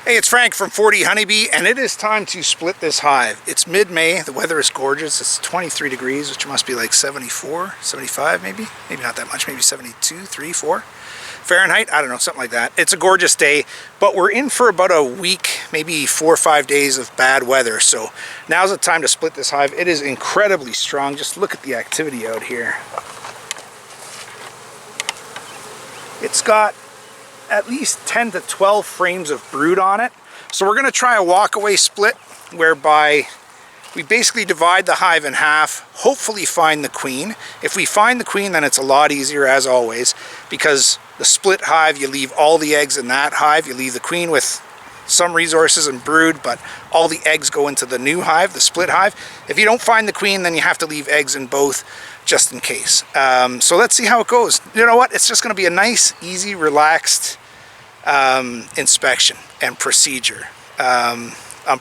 Hey, it's Frank from 40 Honeybee, and it is time to split this hive. It's mid-May, the weather is gorgeous. It's 23 degrees, which must be like 74, 75 maybe. Maybe not that much, maybe 72, 3, 4 Fahrenheit. I don't know, something like that. It's a gorgeous day, but we're in for about a week, maybe 4 or 5 days of bad weather. So now's the time to split this hive. It is incredibly strong. Just look at the activity out here. It's got at least 10 to 12 frames of brood on it. So we're going to try a walkaway split whereby we basically divide the hive in half, hopefully find the queen. If we find the queen, then it's a lot easier, as always, because the split hive, you leave all the eggs in that hive. You leave the queen with some resources and brood, but all the eggs go into the new hive, the split hive. If you don't find the queen, then you have to leave eggs in both just in case. So let's see how it goes. You know what? It's just going to be a nice, easy, relaxed inspection and procedure. I'm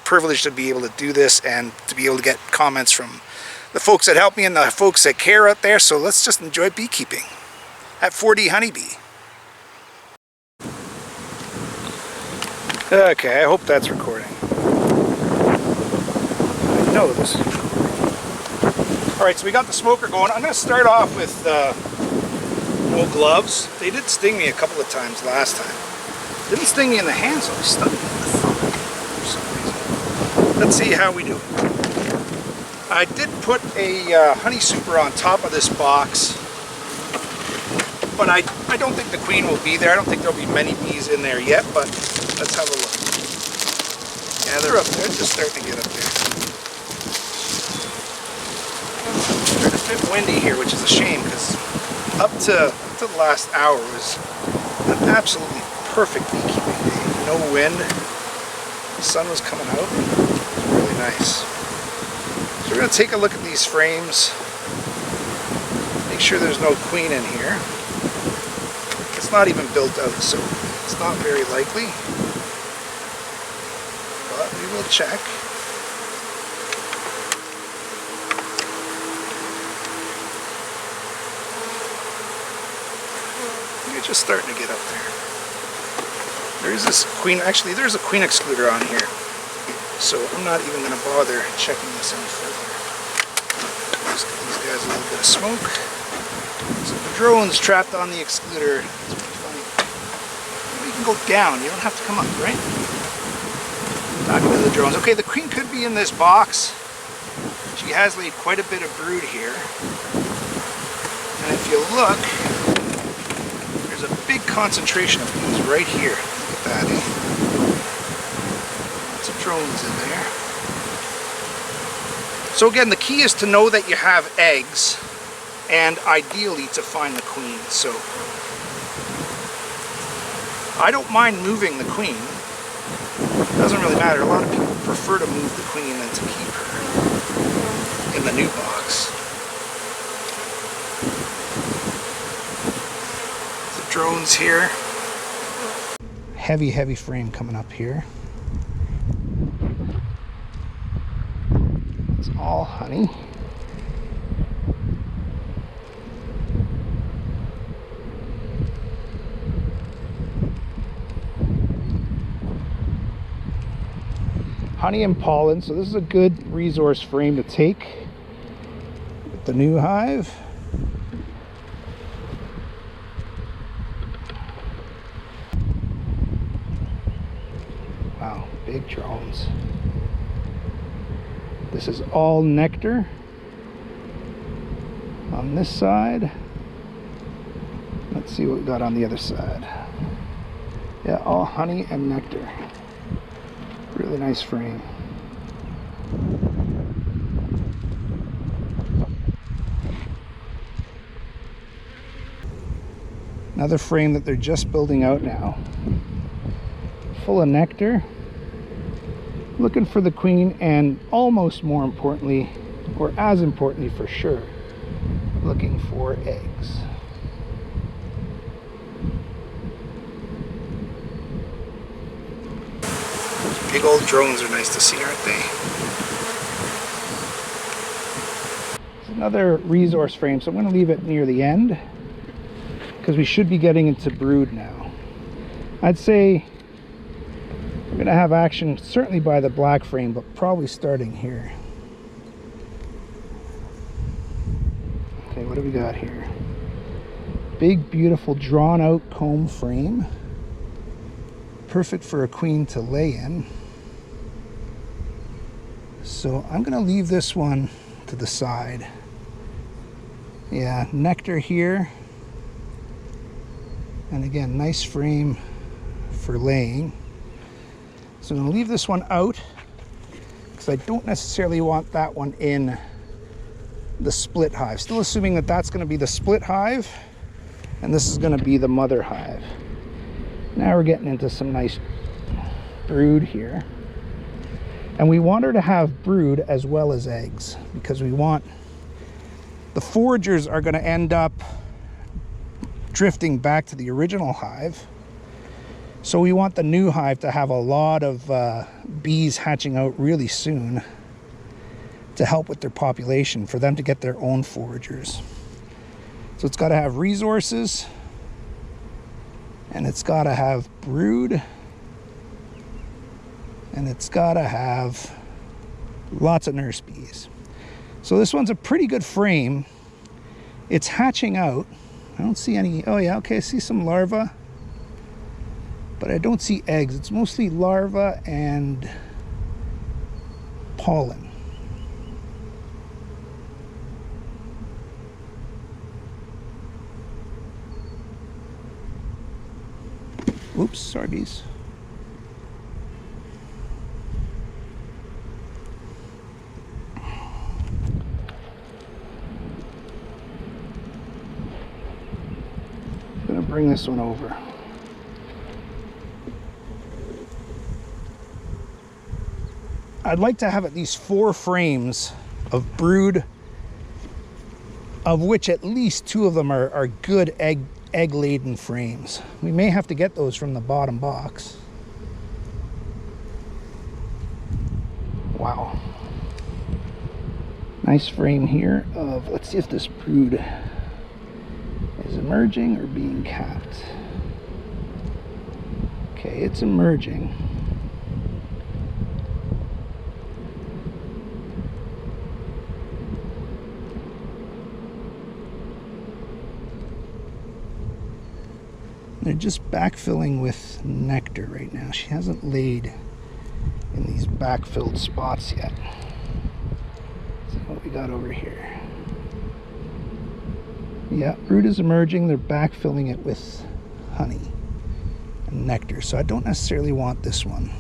privileged to be able to do this and to be able to get comments from the folks that help me and the folks that care out there. So let's just enjoy beekeeping at 40 Honeybee. Okay, I hope that's recording. I know this is recording. Alright, so we got the smoker going. I'm going to start off with no gloves. They did sting me a couple of times last time. Didn't sting me in the hands, so I stung me in the thumb for some reason. Let's see how we do. I did put a honey super on top of this box, but I don't think the queen will be there. I don't think there'll be many bees in there yet, but let's have a look. Yeah, they're up there. They're just starting to get up there. It's a bit windy here, which is a shame, because up to the last hour was an absolutely perfect beekeeping day. No wind. The sun was coming out. It was really nice. So we're going to take a look at these frames. Make sure there's no queen in here. It's not even built out, so it's not very likely. But we will check. You're just starting to get up there. There's this queen, actually there's a queen excluder on here, so I'm not even going to bother checking this any further. Just give these guys a little bit of smoke. So the drone's trapped on the excluder. It's pretty funny. Maybe you can go down, you don't have to come up, right? Talking to the drones. Okay, the queen could be in this box. She has laid quite a bit of brood here. And if you look, there's a big concentration of bees right here. Look at that, eh? Lots of drones in there. So again, the key is to know that you have eggs, and ideally to find the queen. So I don't mind moving the queen. It doesn't really matter. A lot of people prefer to move the queen than to keep her in the new box. The drones here. Heavy frame coming up here. It's all honey. Honey and pollen, so this is a good resource frame to take with the new hive. Wow, big drones. This is all nectar on this side. Let's see what we got on the other side. Yeah, all honey and nectar. Really nice frame. Another frame that they're just building out now. Full of nectar. Looking for the queen, and almost more importantly, or as importantly for sure, looking for eggs. Big old drones are nice to see, aren't they? It's another resource frame, so I'm going to leave it near the end because we should be getting into brood now. I'd say We're gonna have action certainly by the black frame, but probably starting here. Okay, what do we got here? Big, beautiful, drawn out comb frame. Perfect for a queen to lay in. So I'm gonna leave this one to the side. Yeah, nectar here. And again, nice frame for laying. So I'm gonna leave this one out because I don't necessarily want that one in the split hive. Still assuming that that's gonna be the split hive and this is gonna be the mother hive. Now we're getting into some nice brood here. And we want her to have brood as well as eggs because we want, the foragers are gonna end up drifting back to the original hive. So we want the new hive to have a lot of bees hatching out really soon to help with their population, for them to get their own foragers. So it's got to have resources, and it's got to have brood, and it's got to have lots of nurse bees. So this one's a pretty good frame. It's hatching out. I don't see any, oh yeah, okay, I see some larvae, but I don't see eggs. It's mostly larvae and pollen. Oops, sorry bees. I'm gonna bring this one over. I'd like to have at least 4 frames of brood, of which at least 2 of them are good egg-laden frames. We may have to get those from the bottom box. Wow. Nice frame here of, let's see if this brood is emerging or being capped. Okay, it's emerging. They're just backfilling with nectar right now. She hasn't laid in these backfilled spots yet. See what we got over here. Yeah, brood is emerging. They're backfilling it with honey and nectar. So I don't necessarily want this one.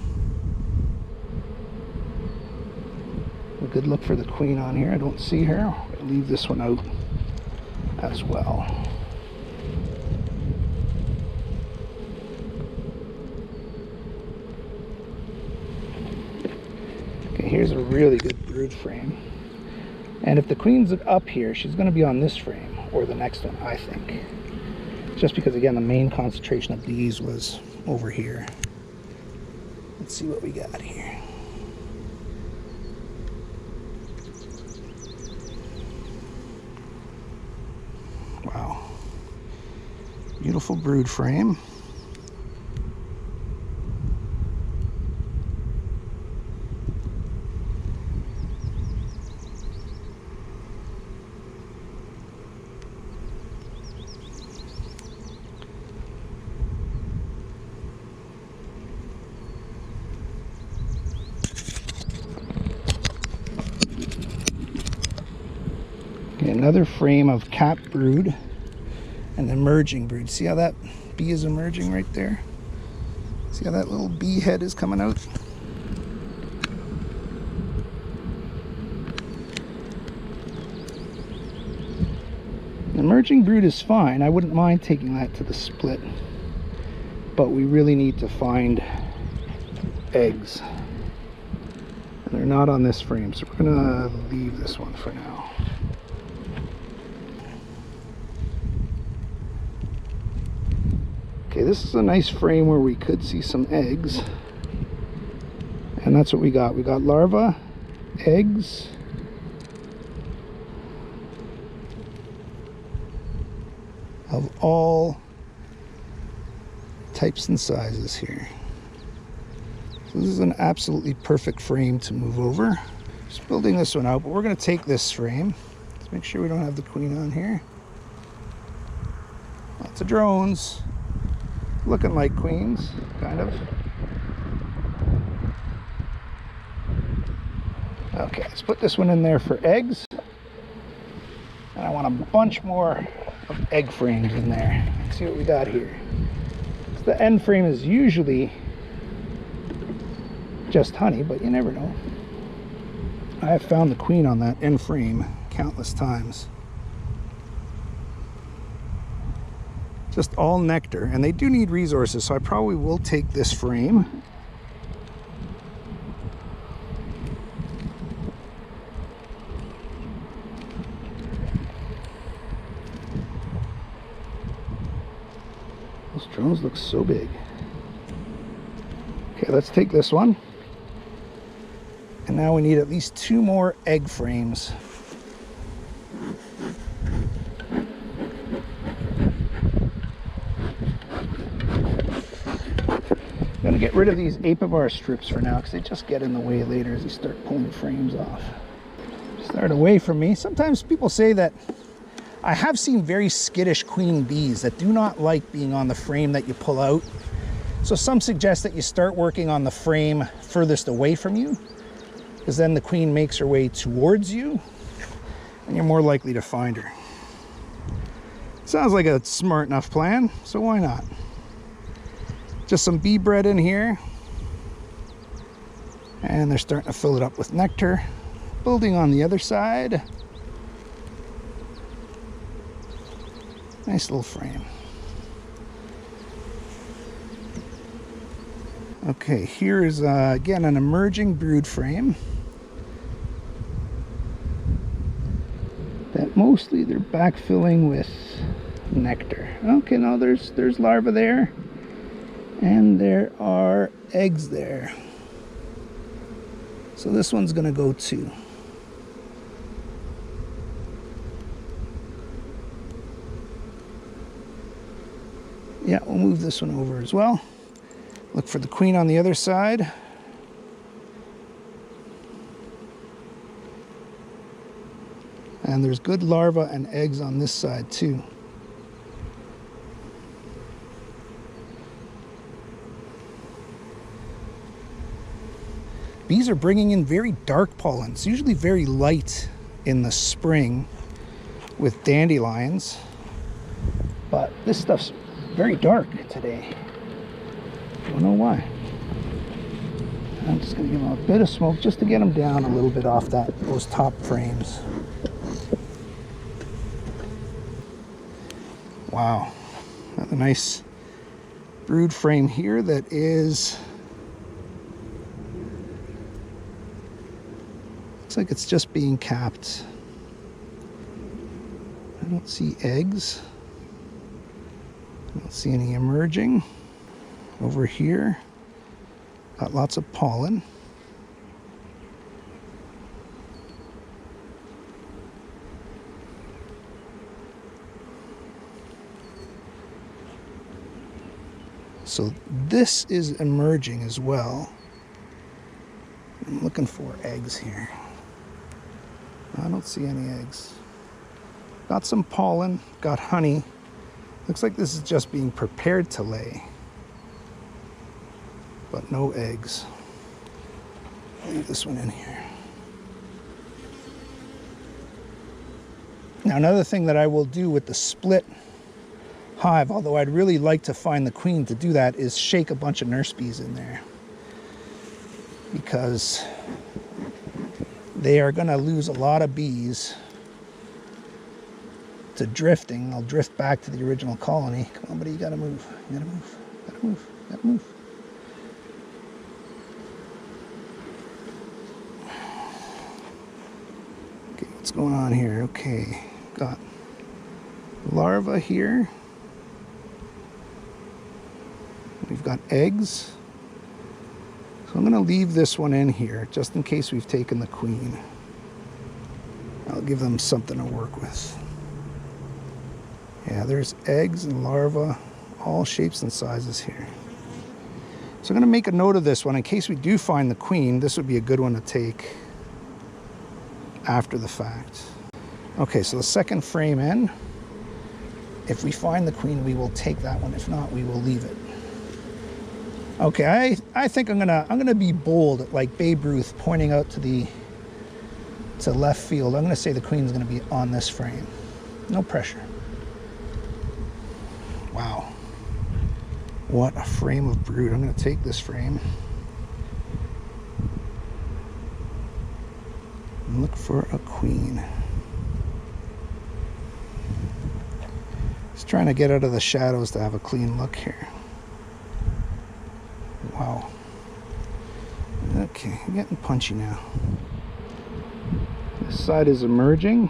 A good look for the queen on here. I don't see her. I'll leave this one out as well. Here's a really good brood frame. And if the queen's up here, she's going to be on this frame or the next one, I think. Just because, again, the main concentration of bees was over here. Let's see what we got here. Wow. Beautiful brood frame. Another frame of capped brood and emerging brood. See how that bee is emerging right there? See how that little bee head is coming out? Emerging brood is fine. I wouldn't mind taking that to the split, but we really need to find eggs, and they're not on this frame, so we're gonna leave this one for now. Okay, this is a nice frame where we could see some eggs, and that's what we got. We got larvae, eggs, of all types and sizes here. So this is an absolutely perfect frame to move over. Just building this one out, but we're going to take this frame. Let's make sure we don't have the queen on here. Lots of drones. Looking like queens, kind of. Okay, let's put this one in there for eggs. And I want a bunch more of egg frames in there. Let's see what we got here. So the end frame is usually just honey, but you never know. I have found the queen on that end frame countless times. Just all nectar, and they do need resources, so I probably will take this frame. Those drones look so big. Okay, let's take this one. And now we need at least 2 more egg frames. I'm gonna get rid of these apivar strips for now because they just get in the way later as you start pulling frames off. Start away from me. Sometimes people say that I have seen very skittish queen bees that do not like being on the frame that you pull out. So some suggest that you start working on the frame furthest away from you, because then the queen makes her way towards you and you're more likely to find her. Sounds like a smart enough plan, so why not? Just some bee bread in here, and they're starting to fill it up with nectar. Building on the other side. Nice little frame. Okay, here is again an emerging brood frame. That mostly they're backfilling with nectar. Okay, now there's larvae there, and there are eggs there. So this one's gonna go too. Yeah, we'll move this one over as well. Look for the queen on the other side. And there's good larvae and eggs on this side too. Bees are bringing in very dark pollen. It's usually very light in the spring with dandelions, but this stuff's very dark today. Don't know why. I'm just gonna give them a bit of smoke just to get them down a little bit off those top frames. Wow, got a nice brood frame here that is, looks like it's just being capped. I don't see eggs. I don't see any emerging. Over here, got lots of pollen. So this is emerging as well. I'm looking for eggs here. I don't see any eggs. Got some pollen, got honey. Looks like this is just being prepared to lay, but no eggs. Leave this one in here. Now another thing that I will do with the split hive, although I'd really like to find the queen to do that, is shake a bunch of nurse bees in there, because they are going to lose a lot of bees to drifting. They'll drift back to the original colony. Come on, buddy, you gotta move. You gotta move. You gotta move. You gotta move. Okay, what's going on here? Okay, got larvae here. We've got eggs. So I'm gonna leave this one in here just in case we've taken the queen. I'll give them something to work with. Yeah, there's eggs and larvae, all shapes and sizes here. So I'm going to make a note of this one in case we do find the queen. This would be a good one to take after the fact. Okay, so the second frame in. If we find the queen, we will take that one. If not, we will leave it. Okay, I think I'm gonna be bold, like Babe Ruth, pointing out to left field. I'm gonna say the queen's gonna be on this frame. No pressure. Wow. What a frame of brood. I'm gonna take this frame and look for a queen. Just trying to get out of the shadows to have a clean look here. Wow. Okay, I'm getting punchy now. This side is emerging.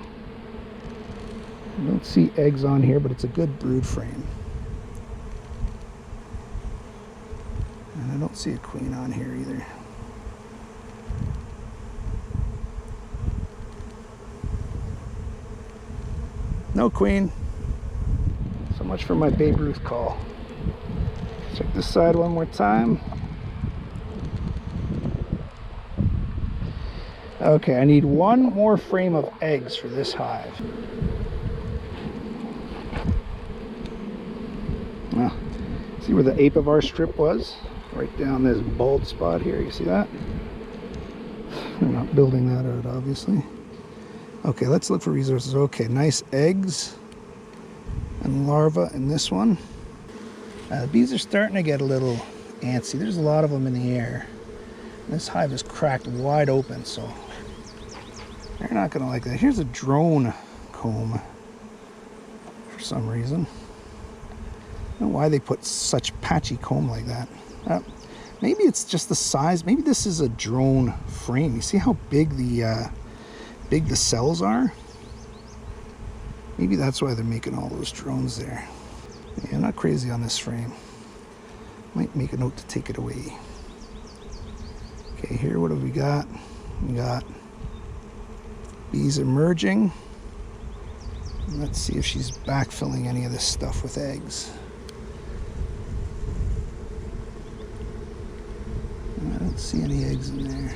I don't see eggs on here, but it's a good brood frame. And I don't see a queen on here either. No queen. So much for my Babe Ruth call. Check this side one more time. Okay, I need one more frame of eggs for this hive. Well, see where the apivar strip was? Right down this bald spot here, you see that? They're not building that out, obviously. Okay, let's look for resources. Okay, nice eggs and larvae in this one. The bees are starting to get a little antsy. There's a lot of them in the air. This hive is cracked wide open, so they're not going to like that. Here's a drone comb for some reason. I don't know why they put such patchy comb like that. Maybe it's just the size. Maybe this is a drone frame. You see how big the cells are? Maybe that's why they're making all those drones there. Yeah, I'm not crazy on this frame. Might make a note to take it away. Okay, here, what have we got? We got bees emerging. Let's see if she's backfilling any of this stuff with eggs. I don't see any eggs in there.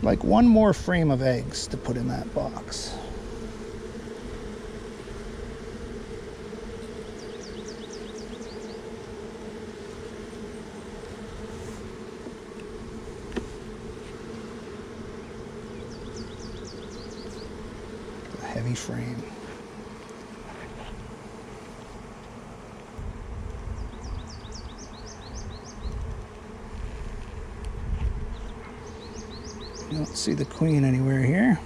Like one more frame of eggs to put in that box. A heavy frame. I don't see the queen anywhere here.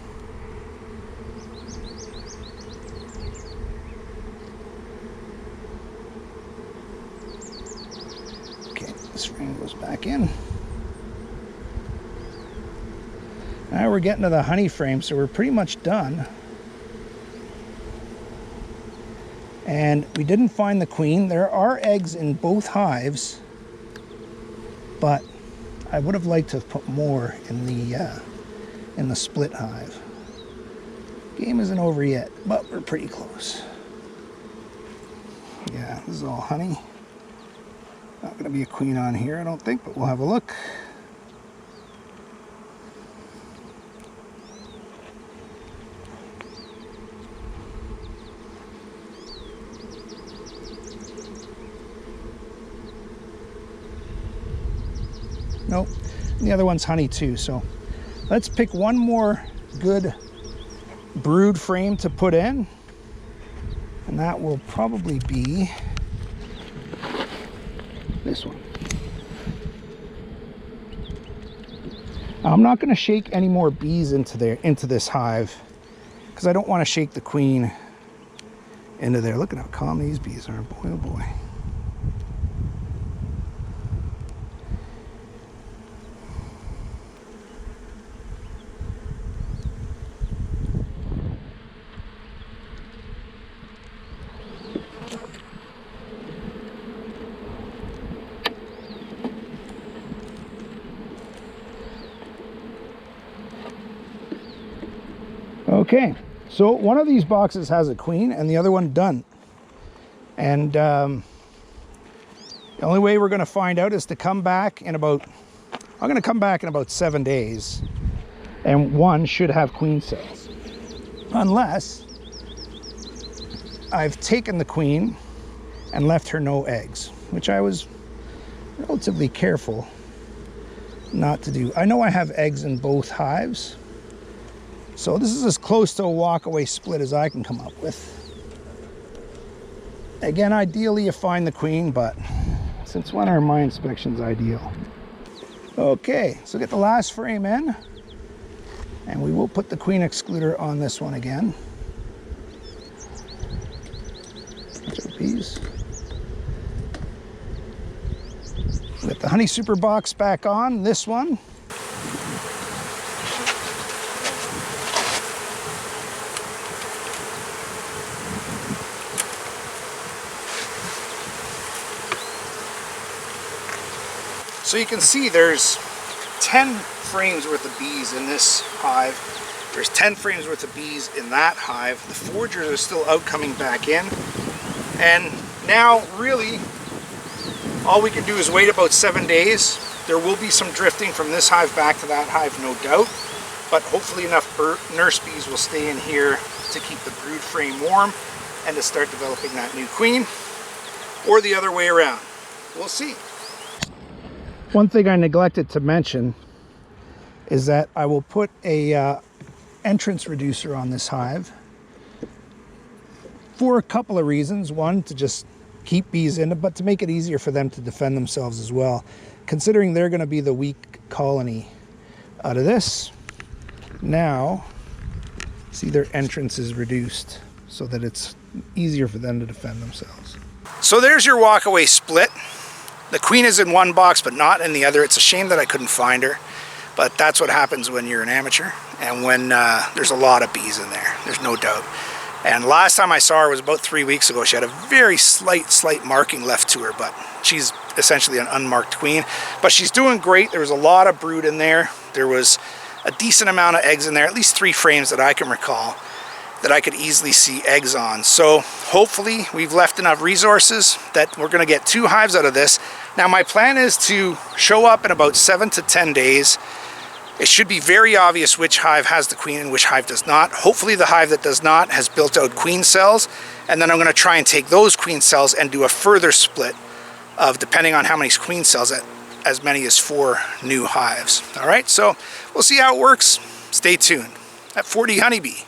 Okay, this frame goes back in. Now we're getting to the honey frame, so we're pretty much done. And we didn't find the queen. There are eggs in both hives, but I would have liked to have put more in the split hive. Game isn't over yet, but we're pretty close. Yeah, this is all honey. Not going to be a queen on here, I don't think, but we'll have a look. Nope, and the other one's honey too. So let's pick one more good brood frame to put in, and that will probably be this one. I'm not going to shake any more bees into this hive because I don't want to shake the queen into there. Look at how calm these bees are. Boy, oh boy. Okay, So one of these boxes has a queen and the other one doesn't. And the only way we're going to find out is to come back in about, I'm going to come back in about 7 days, and one should have queen cells. Unless I've taken the queen and left her no eggs, which I was relatively careful not to do. I know I have eggs in both hives, so this is as close to a walk-away split as I can come up with. Again, ideally you find the queen, but since when are my inspections ideal? Okay, so get the last frame in, and we will put the queen excluder on this one again. Bees. Get the honey super box back on this one. So you can see there's 10 frames worth of bees in this hive. There's 10 frames worth of bees in that hive. The foragers are still out coming back in. And now really all we can do is wait about 7 days. There will be some drifting from this hive back to that hive, no doubt. But hopefully enough nurse bees will stay in here to keep the brood frame warm and to start developing that new queen, or the other way around. We'll see. One thing I neglected to mention is that I will put a entrance reducer on this hive for a couple of reasons. One, to just keep bees in it, but to make it easier for them to defend themselves as well, considering they're going to be the weak colony out of this. Now, see, their entrance is reduced so that it's easier for them to defend themselves. So there's your walkaway split. The queen is in one box but not in the other. It's a shame that I couldn't find her, but that's what happens when you're an amateur and when there's a lot of bees in there, there's no doubt. And last time I saw her was about 3 weeks ago. She had a very slight marking left to her, but she's essentially an unmarked queen. But she's doing great. There was a lot of brood in there. There was a decent amount of eggs in there, at least 3 frames that I can recall, that I could easily see eggs on. So hopefully we've left enough resources that we're going to get 2 hives out of this. Now my plan is to show up in about 7 to 10 days. It should be very obvious which hive has the queen and which hive does not. Hopefully the hive that does not has built out queen cells, and then I'm going to try and take those queen cells and do a further split of, depending on how many queen cells, as many as 4 new hives. All right, so we'll see how it works. Stay tuned at 40 Honeybee.